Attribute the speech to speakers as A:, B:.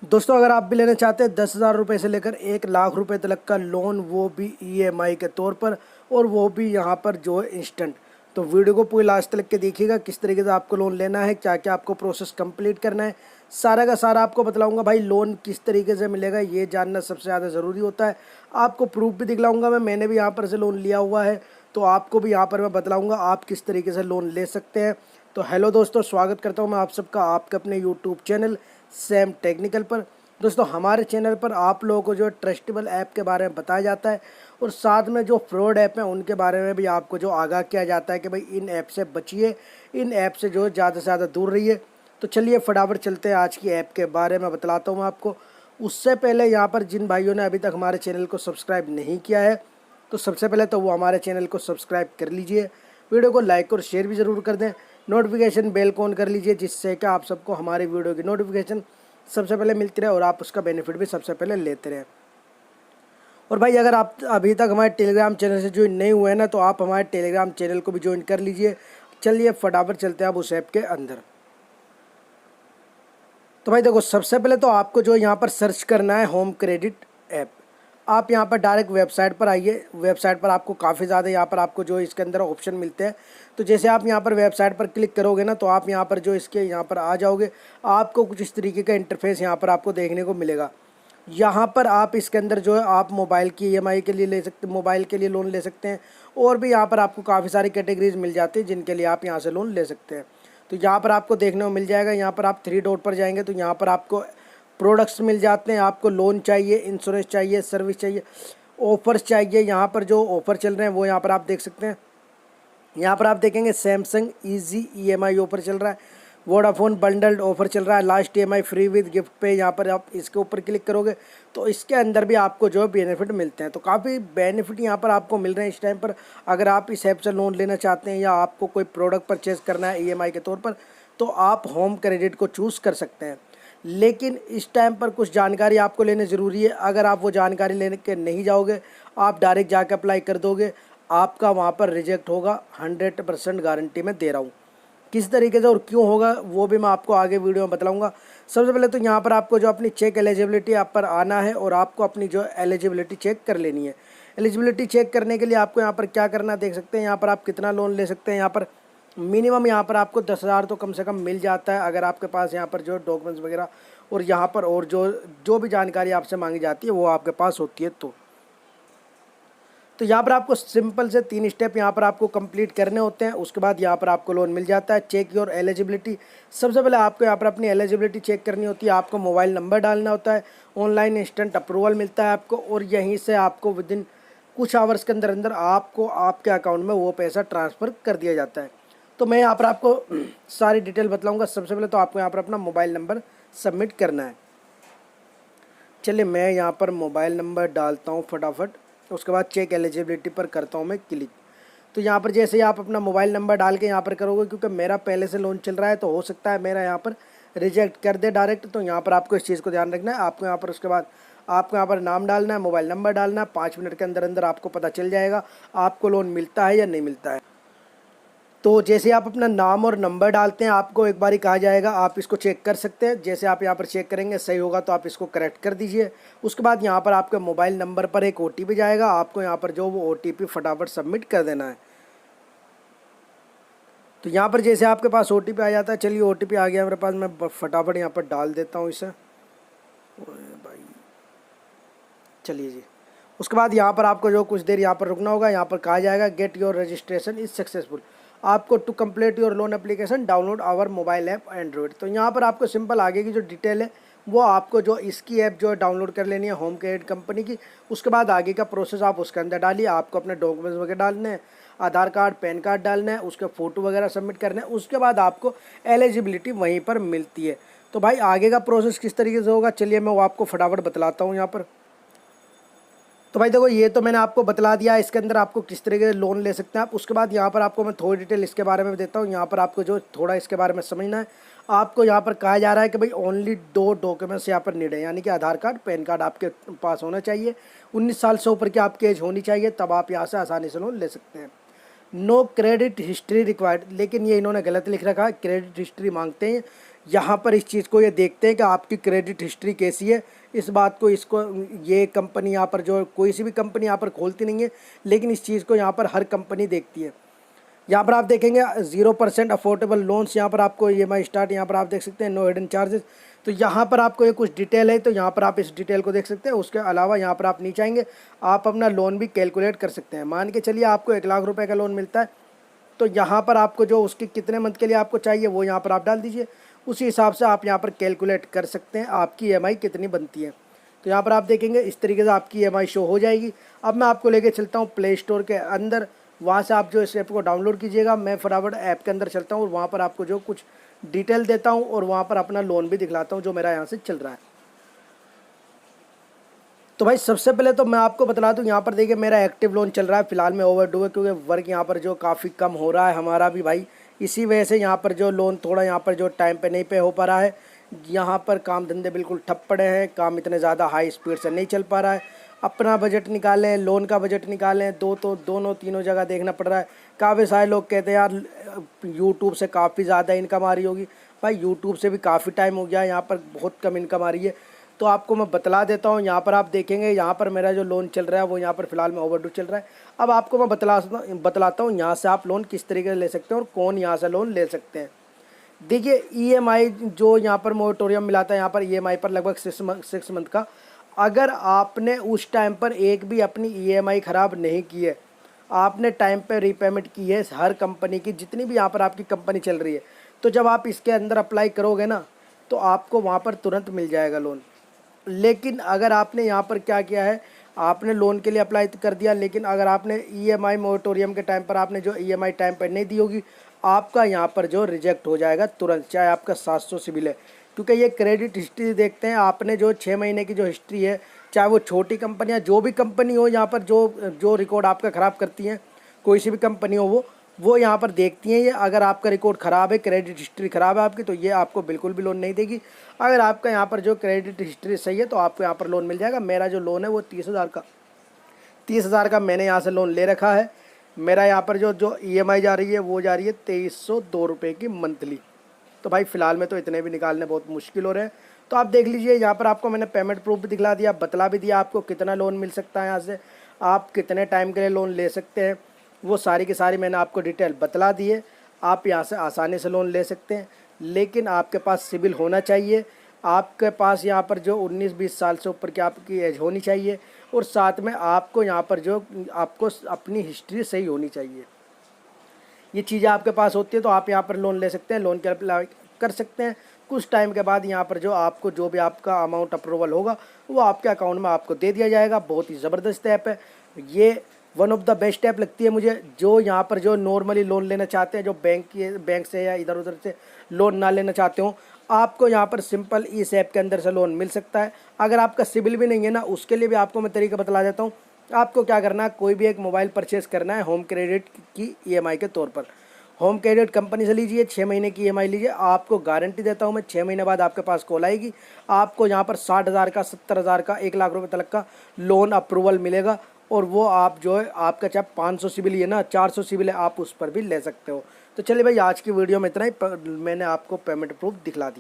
A: दोस्तों अगर आप भी लेना चाहते हैं 10,000 रुपये से लेकर 1,00,000 रुपये तक का लोन, वो भी ईएमआई के तौर पर, और वो भी यहाँ पर जो है इंस्टेंट। तो वीडियो को पूरी लास्ट तक के देखिएगा, किस तरीके से आपको लोन लेना है, क्या क्या आपको प्रोसेस कंप्लीट करना है, सारा का सारा आपको बतलाऊंगा। भाई लोन किस तरीके से मिलेगा ये जानना सबसे ज़्यादा ज़रूरी होता है। आपको प्रूफ भी दिखलाऊंगा मैंने भी यहाँ पर से लोन लिया हुआ है, तो आपको भी यहाँ पर मैं बतलाऊँगा आप किस तरीके से लोन ले सकते हैं। तो हेलो दोस्तों, स्वागत करता हूँ मैं आप सबका आपके अपने यूट्यूब चैनल सैम टेक्निकल पर। दोस्तों हमारे चैनल पर आप लोगों को जो ट्रस्टेबल ऐप के बारे में बताया जाता है, और साथ में जो फ्रॉड ऐप हैं उनके बारे में भी आपको जो आगाह किया जाता है कि भाई इन ऐप से बचिए, इन ऐप से जो ज़्यादा से ज़्यादा दूर रहिए। तो चलिए फटाफट चलते हैं, आज की ऐप के बारे में बतलाता हूँ आपको। उससे पहले यहाँ पर जिन भाइयों ने अभी तक हमारे चैनल को सब्सक्राइब नहीं किया है, तो सबसे पहले तो वो हमारे चैनल को सब्सक्राइब कर लीजिए, वीडियो को लाइक और शेयर भी ज़रूर कर दें, नोटिफिकेशन बेल को ऑन कर लीजिए, जिससे कि आप सबको हमारी वीडियो की नोटिफिकेशन सबसे पहले मिलती रहे और आप उसका बेनिफिट भी सबसे पहले लेते रहें। और भाई अगर आप अभी तक हमारे टेलीग्राम चैनल से ज्वाइन नहीं हुए हैं ना, तो आप हमारे टेलीग्राम चैनल को भी ज्वाइन कर लीजिए। चलिए फटाफट चलते हैं अब उस ऐप के अंदर। तो भाई देखो, सबसे पहले तो आपको जो यहाँ पर सर्च करना है होम क्रेडिट ऐप। आप यहाँ पर डायरेक्ट वेबसाइट पर आइए। वेबसाइट पर आपको काफ़ी ज़्यादा यहाँ पर आपको जो इसके अंदर ऑप्शन मिलते हैं। तो जैसे आप यहाँ पर वेबसाइट पर क्लिक करोगे ना, तो आप यहाँ पर जो इसके यहाँ पर आ जाओगे, आपको कुछ इस तरीके का इंटरफेस यहाँ पर आपको देखने को मिलेगा। यहाँ पर आप इसके अंदर जो है आप मोबाइल की ईएमआई के लिए ले सकते, मोबाइल के लिए लोन ले सकते हैं, और भी यहाँ पर आपको काफ़ी सारी कैटेगरीज मिल जाती है जिनके लिए आप यहाँ से लोन ले सकते हैं। तो यहाँ पर आपको देखने को मिल जाएगा, यहाँ पर आप 3 डॉट पर जाएंगे तो यहाँ पर आपको प्रोडक्ट्स मिल जाते हैं। आपको लोन चाहिए, इंश्योरेंस चाहिए, सर्विस चाहिए, ऑफर्स चाहिए। यहाँ पर जो ऑफ़र चल रहे हैं वो यहाँ पर आप देख सकते हैं। यहाँ पर आप देखेंगे सैमसंग ईजी ईएमआई ऑफर चल रहा है, वोडाफोन बंडल्ड ऑफर चल रहा है, last EMI free with gift पे। यहाँ पर आप इसके ऊपर क्लिक करोगे तो इसके अंदर भी आपको जो बेनिफिट मिलते हैं। तो काफ़ी बेनिफिट यहाँ पर आपको मिल रहे हैं इस टाइम पर। अगर आप इस ऐप से लोन लेना चाहते हैं या आपको कोई प्रोडक्ट परचेज़ करना है ईएमआई के तौर पर, तो आप होम क्रेडिट को चूज़ कर सकते हैं। लेकिन इस टाइम पर कुछ जानकारी आपको लेना ज़रूरी है। अगर आप वो जानकारी लेने के नहीं जाओगे, आप डायरेक्ट जाकर अप्लाई कर दोगे, आपका वहाँ पर रिजेक्ट होगा। 100% गारंटी मैं दे रहा हूँ। किस तरीके से और क्यों होगा वो भी मैं आपको आगे वीडियो में बताऊँगा। सबसे पहले तो यहाँ पर आपको जो अपनी चेक एलिजिबिलिटी आप पर आना है, और आपको अपनी जो एलिजिबिलिटी चेक कर लेनी है। एलिजिबिलिटी चेक करने के लिए आपको यहाँ पर क्या करना देख सकते हैं, यहाँ पर आप कितना लोन ले सकते हैं। यहाँ पर मिनिमम यहाँ पर आपको 10,000 तो कम से कम मिल जाता है, अगर आपके पास यहाँ पर जो डॉक्यूमेंट्स वगैरह और यहाँ पर और जो भी जानकारी आपसे मांगी जाती है वो आपके पास होती है। तो यहाँ पर आपको सिंपल से 3 स्टेप यहाँ पर आपको कंप्लीट करने होते हैं। उसके बाद यहाँ पर आपको लोन मिल जाता है। Check your eligibility. सबसे पहले आपको यहाँ पर अपनी एलिजिबिलिटी चेक करनी होती है। आपको मोबाइल नंबर डालना होता है, ऑनलाइन इंस्टेंट अप्रूवल मिलता है आपको, और यहीं से आपको विदिन कुछ आवर्स के अंदर अंदर आपको आपके अकाउंट में वो पैसा ट्रांसफ़र कर दिया जाता है। तो मैं यहाँ पर आपको सारी डिटेल बतलाऊँगा। सबसे पहले तो आपको यहाँ पर अपना मोबाइल नंबर सबमिट करना है। चलिए मैं यहाँ पर मोबाइल नंबर डालता हूँ फटाफट, उसके बाद चेक एलिजिबिलिटी पर करता हूँ मैं क्लिक। तो यहाँ पर जैसे ही आप अपना मोबाइल नंबर डाल के यहाँ पर करोगे, क्योंकि मेरा पहले से लोन चल रहा है तो हो सकता है मेरा यहाँ पर रिजेक्ट कर दे डायरेक्ट। तो यहाँ पर आपको इस चीज़ को ध्यान रखना है। आपको यहाँ पर उसके बाद आपको यहाँ पर नाम डालना है, मोबाइल नंबर डालना है। 5 मिनट के अंदर अंदर आपको पता चल जाएगा आपको लोन मिलता है या नहीं मिलता है। तो जैसे आप अपना नाम और नंबर डालते हैं, आपको एक बार ही कहा जाएगा, आप इसको चेक कर सकते हैं। जैसे आप यहाँ पर चेक करेंगे, सही होगा तो आप इसको करेक्ट कर दीजिए। उसके बाद यहाँ पर आपके मोबाइल नंबर पर एक ओटीपी जाएगा, आपको यहाँ पर जो वो ओटीपी फटाफट सबमिट कर देना है। तो यहाँ पर जैसे आपके पास ओटीपी आ जाता है, चलिए ओटीपी आ गया मेरे पास, मैं फटाफट यहाँ पर डाल देता हूँ इसे। भाई चलिए जी। उसके बाद यहाँ पर आपको जो कुछ देर यहाँ पर रुकना होगा। यहाँ पर कहा जाएगा get your registration is successful, आपको to complete your loan application download our mobile app Android. तो यहाँ पर आपको सिंपल आगे की जो डिटेल है वो आपको जो इसकी ऐप जो डाउनलोड कर लेनी है होम क्रेडिट कंपनी की। उसके बाद आगे का प्रोसेस आप उसके अंदर डालिए। आपको अपने डॉक्यूमेंट्स वगैरह डालने हैं, आधार कार्ड, पैन कार्ड डालना है, उसके फ़ोटो वगैरह सबमिट करना है। उसके बाद आपको एलिजिबिलिटी वहीं पर मिलती है। तो भाई आगे का प्रोसेस किस तरीके से होगा, चलिए मैं वो आपको फटाफट बतलाता हूँ यहाँ पर। तो भाई देखो, ये तो मैंने आपको बतला दिया इसके अंदर आपको किस तरीके से लोन ले सकते हैं आप। उसके बाद यहाँ पर आपको मैं थोड़ी डिटेल इसके बारे में देता हूँ। यहाँ पर आपको जो थोड़ा इसके बारे में समझना है, आपको यहाँ पर कहा जा रहा है कि भाई ओनली 2 डॉक्यूमेंट्स यहाँ पर नीड है, यानी कि आधार कार्ड, पैन कार्ड आपके पास होना चाहिए। 19 साल से ऊपर की आपकी एज होनी चाहिए, तब आप यहाँ से आसानी से लोन ले सकते हैं। नो क्रेडिट हिस्ट्री रिक्वायर्ड, लेकिन ये इन्होंने गलत लिख रखा है, क्रेडिट हिस्ट्री मांगते हैं। यहाँ पर इस चीज़ को ये देखते हैं कि आपकी क्रेडिट हिस्ट्री कैसी है। इस बात को ये कंपनी यहाँ पर जो कोई सी भी कंपनी यहाँ पर खोलती नहीं है, लेकिन इस चीज़ को यहाँ पर हर कंपनी देखती है। यहाँ पर आप देखेंगे 0% अफोर्डेबल लोन्स, यहाँ पर आपको EMI स्टार्ट, यहाँ पर आप देख सकते हैं नो हिडन चार्जेस। तो यहाँ पर आपको ये कुछ डिटेल है, तो यहाँ पर आप इस डिटेल को देख सकते हैं। उसके अलावा यहाँ पर आप नीचे आएंगे, आप अपना लोन भी कैलकुलेट कर सकते हैं। मान के चलिए आपको 1 लाख रुपए का लोन मिलता है, तो यहाँ पर आपको जो उसके कितने मंथ के लिए आपको चाहिए वो यहाँ पर आप डाल दीजिए। उसी हिसाब से आप यहाँ पर कैलकुलेट कर सकते हैं आपकी EMI कितनी बनती है। तो यहाँ पर आप देखेंगे इस तरीके से आपकी EMI शो हो जाएगी। अब मैं आपको लेके चलता हूँ प्ले स्टोर के अंदर, वहाँ से आप जो इस ऐप को डाउनलोड कीजिएगा। मैं फटाफट ऐप के अंदर चलता हूँ और वहाँ पर आपको जो कुछ डिटेल देता हूँ और वहाँ पर अपना लोन भी दिखलाता हूँ जो मेरा यहाँ से चल रहा है। तो भाई सबसे पहले तो मैं आपको बता दूं, यहाँ पर देखिए मेरा एक्टिव लोन चल रहा है, फिलहाल में ओवरड्यू है क्योंकि वर्क यहाँ पर जो काफ़ी कम हो रहा है हमारा भी भाई, इसी वजह से यहाँ पर जो लोन थोड़ा यहाँ पर जो टाइम पे नहीं पे हो पा रहा है। यहाँ पर काम धंधे बिल्कुल ठप पड़े हैं, काम इतने ज़्यादा हाई स्पीड से नहीं चल पा रहा है। अपना बजट निकालें, लोन का बजट निकालें, दोनों तीनों जगह देखना पड़ रहा है। काफ़ी सारे लोग कहते हैं यार यूट्यूब से काफ़ी ज़्यादा इनकम आ रही होगी। भाई यूट्यूब से भी काफ़ी टाइम हो गया, यहाँ पर बहुत कम इनकम आ रही है। तो आपको मैं बतला देता हूँ, यहाँ पर आप देखेंगे यहाँ पर मेरा जो लोन चल रहा है वो यहाँ पर फिलहाल में ओवरड्यू चल रहा है। अब आपको मैं बतलाता हूँ यहाँ से आप लोन किस तरीके से ले सकते हैं और कौन यहाँ से लोन ले सकते हैं। देखिए EMI जो यहाँ पर मोरेटोरियम मिलाता है, यहाँ पर EMI पर लगभग 6 मंथ का, अगर आपने उस टाइम पर एक भी अपनी EMI ख़राब नहीं की है, आपने टाइम पर रीपेमेंट की है हर कंपनी की, जितनी भी यहाँ पर आपकी कंपनी चल रही है, तो जब आप इसके अंदर अप्लाई करोगे ना तो आपको वहाँ पर तुरंत मिल जाएगा लोन। लेकिन अगर आपने यहाँ पर क्या किया है, आपने लोन के लिए अप्लाई कर दिया, लेकिन अगर आपने EMI मोरेटोरियम के टाइम पर आपने जो EMI टाइम पर नहीं दी होगी, आपका यहाँ पर जो रिजेक्ट हो जाएगा तुरंत, चाहे आपका 700 सिबिल है। क्योंकि ये क्रेडिट हिस्ट्री देखते हैं, आपने जो 6 महीने की जो हिस्ट्री है, चाहे वो छोटी कंपनी या जो भी कंपनी हो, यहाँ पर जो रिकॉर्ड आपका ख़राब करती हैं, कोई सी भी कंपनी हो वो यहाँ पर देखती हैं। ये अगर आपका रिकॉर्ड ख़राब है, क्रेडिट हिस्ट्री ख़राब है आपकी, तो ये आपको बिल्कुल भी लोन नहीं देगी। अगर आपका यहाँ पर जो क्रेडिट हिस्ट्री सही है तो आपको यहाँ पर लोन मिल जाएगा। मेरा जो लोन है वो 30,000 का मैंने यहाँ से लोन ले रखा है। मेरा यहाँ पर जो EMI जा रही है वो जा रही है 2302 रुपये की मंथली। तो भाई फ़िलहाल में तो इतने भी निकालने बहुत मुश्किल हो रहे हैं। तो आप देख लीजिए, यहाँ पर आपको मैंने पेमेंट प्रूफ भी दिखला दिया, बतला भी दिया आपको कितना लोन मिल सकता है, यहाँ से आप कितने टाइम के लिए लोन ले सकते हैं, वो सारी की सारी मैंने आपको डिटेल बतला दी है। आप यहाँ से आसानी से लोन ले सकते हैं, लेकिन आपके पास सिबिल होना चाहिए। आपके पास यहाँ पर जो 19-20 साल से ऊपर की आपकी एज होनी चाहिए, और साथ में आपको यहाँ पर जो आपको अपनी हिस्ट्री सही होनी चाहिए। ये चीज़ें आपके पास होती है तो आप यहाँ पर लोन ले सकते हैं, लोन के अप्लाई कर सकते हैं। कुछ टाइम के बाद यहाँ पर जो आपको जो भी आपका अमाउंट अप्रूवल होगा वो आपके अकाउंट में आपको दे दिया जाएगा। बहुत ही ज़बरदस्त ऐप है ये, one of the best app लगती है मुझे। जो यहाँ पर जो नॉर्मली लोन लेना चाहते हैं, जो बैंक से या इधर उधर से लोन ना लेना चाहते हो, आपको यहाँ पर सिंपल इस ऐप के अंदर से लोन मिल सकता है। अगर आपका सिबिल भी नहीं है ना, उसके लिए भी आपको मैं तरीका बतला देता हूँ। आपको क्या करना है, कोई भी एक मोबाइल परचेज़ करना है होम क्रेडिट की EMI के तौर पर। होम क्रेडिट कंपनी से लीजिए, 6 महीने की EMI लीजिए। आपको गारंटी देता हूँ मैं, 6 महीने बाद आपके पास कॉल आएगी, आपको यहाँ पर 60,000 का, 70,000 का, 1 लाख रुपये तक का लोन अप्रूवल मिलेगा। और वो आप जो है आपका चाहे 500 सिबिल है ना, 400 सिबिल है, आप उस पर भी ले सकते हो। तो चलिए भाई, आज की वीडियो में इतना ही। मैंने आपको पेमेंट प्रूफ दिखला दिया।